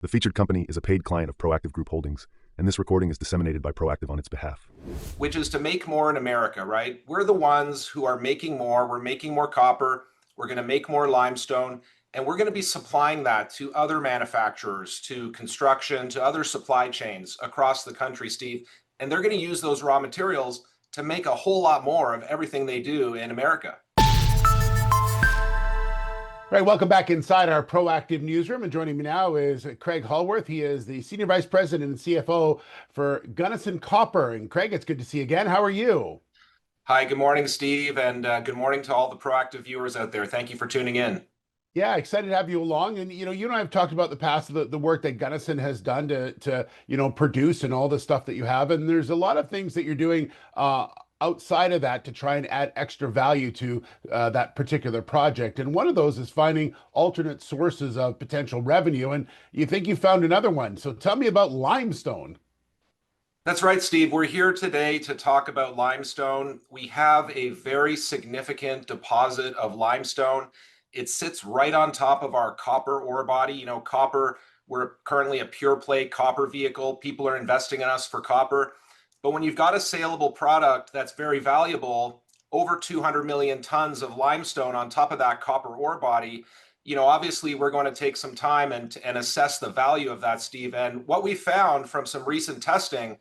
The featured company is a paid client of Proactive Group Holdings, and this recording is disseminated by Proactive on its behalf. Which is to make more in America, right? We're the ones who are making more. We're making more copper. We're going to make more limestone, and we're going to be supplying that to other manufacturers, to construction, to other supply chains across the country, Steve. And they're going to use those raw materials to make a whole lot more of everything they do in America. All right, welcome back inside our Proactive newsroom. And joining me now is Craig Hallworth. He is the Senior Vice President and CFO for Gunnison Copper. And Craig, it's good to see you again. How are you? Hi, good morning, Steve, and good morning to all the Proactive viewers out there. Thank you for tuning in. Yeah, excited to have you along. And you and I have talked about the past, the work that Gunnison has done to produce and all the stuff that you have. And there's a lot of things that you're doing outside of that to try and add extra value to that particular project. And one of those is finding alternate sources of potential revenue. And you think you found another one. So tell me about limestone. That's right, Steve. We're here today to talk about limestone. We have a very significant deposit of limestone. It sits right on top of our copper ore body. You know, copper, we're currently a pure play copper vehicle. People are investing in us for copper. But when you've got a saleable product that's very valuable, over 200 million tons of limestone on top of that copper ore body, obviously we're going to take some time and assess the value of that, Steve. And what we found from some recent testing,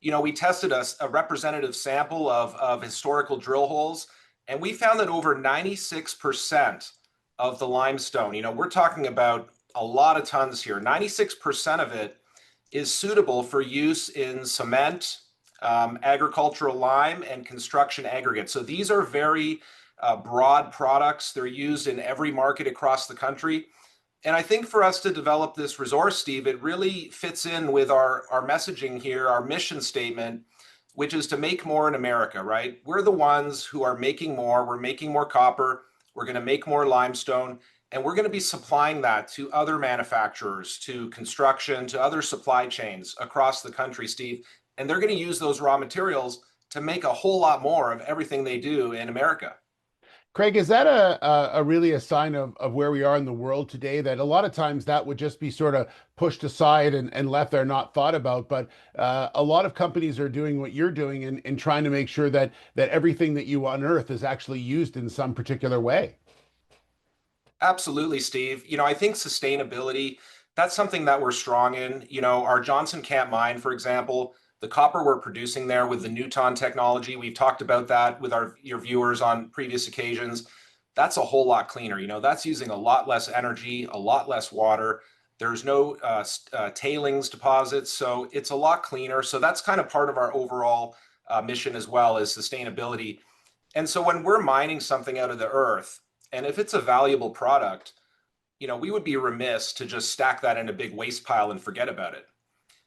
we tested a representative sample of historical drill holes, and we found that over 96% of the limestone, we're talking about a lot of tons here, 96% of it is suitable for use in cement, agricultural lime, and construction aggregate. So these are very broad products. They're used in every market across the country. And I think for us to develop this resource, Steve, it really fits in with our messaging here, our mission statement, which is to make more in America, right? We're the ones who are making more. We're making more copper. We're going to make more limestone. And we're going to be supplying that to other manufacturers, to construction, to other supply chains across the country, Steve. And they're going to use those raw materials to make a whole lot more of everything they do in America. Craig, is that a really a sign of where we are in the world today? That a lot of times that would just be sort of pushed aside and left there, not thought about. But a lot of companies are doing what you're doing and trying to make sure that everything that you unearth is actually used in some particular way. Absolutely, Steve. I think sustainability, that's something that we're strong in. Our Johnson Camp mine, for example, the copper we're producing there with the Newton technology, we've talked about that with your viewers on previous occasions. That's a whole lot cleaner. That's using a lot less energy, a lot less water. There's no tailings deposits, so it's a lot cleaner. So that's kind of part of our overall mission as well as sustainability. And so when we're mining something out of the earth, and if it's a valuable product, we would be remiss to just stack that in a big waste pile and forget about it.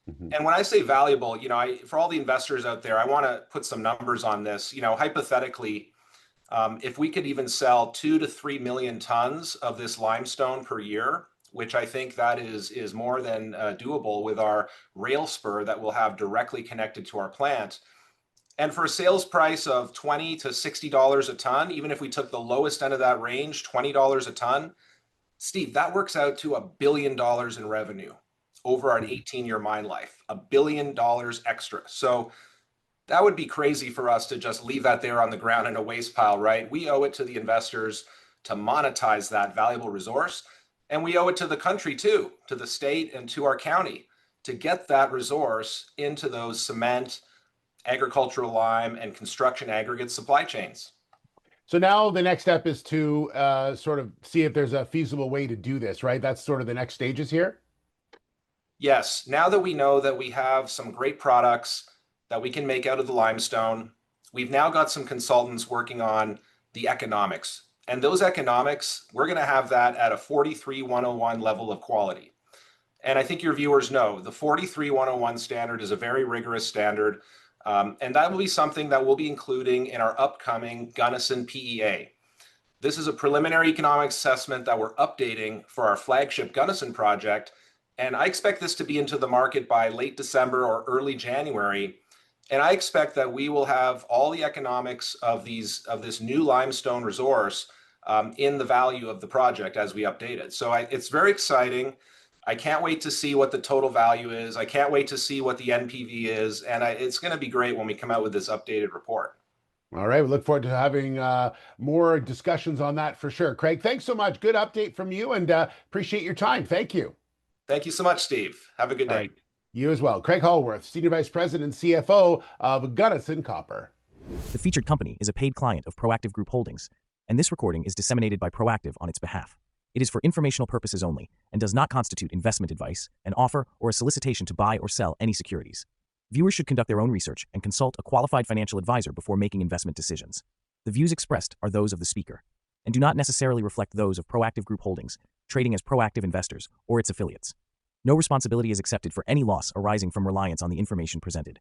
Mhm. And when I say valuable, for all the investors out there, I want to put some numbers on this. Hypothetically, if we could even sell 2 to 3 million tons of this limestone per year, which I think that is more than doable with our rail spur that we'll have directly connected to our plant. And for a sales price of $20 to $60 a ton, even if we took the lowest end of that range, $20 a ton, Steve, that works out to $1 billion in revenue over an 18-year mine life, $1 billion extra. So that would be crazy for us to just leave that there on the ground in a waste pile, right? We owe it to the investors to monetize that valuable resource. And we owe it to the country too, to the state and to our county to get that resource into those cement, agricultural lime, and construction aggregate supply chains. So now the next step is to sort of see if there's a feasible way to do this, right? That's sort of the next stages here. Yes, now that we know that we have some great products that we can make out of the limestone, we've now got some consultants working on the economics. And those economics, we're going to have that at a 43101 level of quality. And I think your viewers know the 43101 standard is a very rigorous standard. And that will be something that we'll be including in our upcoming Gunnison PEA. This is a preliminary economic assessment that we're updating for our flagship Gunnison project. And I expect this to be into the market by late December or early January. And I expect that we will have all the economics of this new limestone resource in the value of the project as we update it. So it's very exciting. I can't wait to see what the total value is. I can't wait to see what the NPV is. And it's going to be great when we come out with this updated report. All right. We look forward to having more discussions on that for sure. Craig, thanks so much. Good update from you, and appreciate your time. Thank you. Thank you so much, Steve. Have a good day. All right. You as well. Craig Hallworth, Senior Vice President, CFO of Gunnison Copper. The featured company is a paid client of Proactive Group Holdings, and this recording is disseminated by Proactive on its behalf. It is for informational purposes only and does not constitute investment advice, an offer, or a solicitation to buy or sell any securities. Viewers should conduct their own research and consult a qualified financial advisor before making investment decisions. The views expressed are those of the speaker and do not necessarily reflect those of Proactive Group Holdings, trading as Proactive Investors or its affiliates. No responsibility is accepted for any loss arising from reliance on the information presented.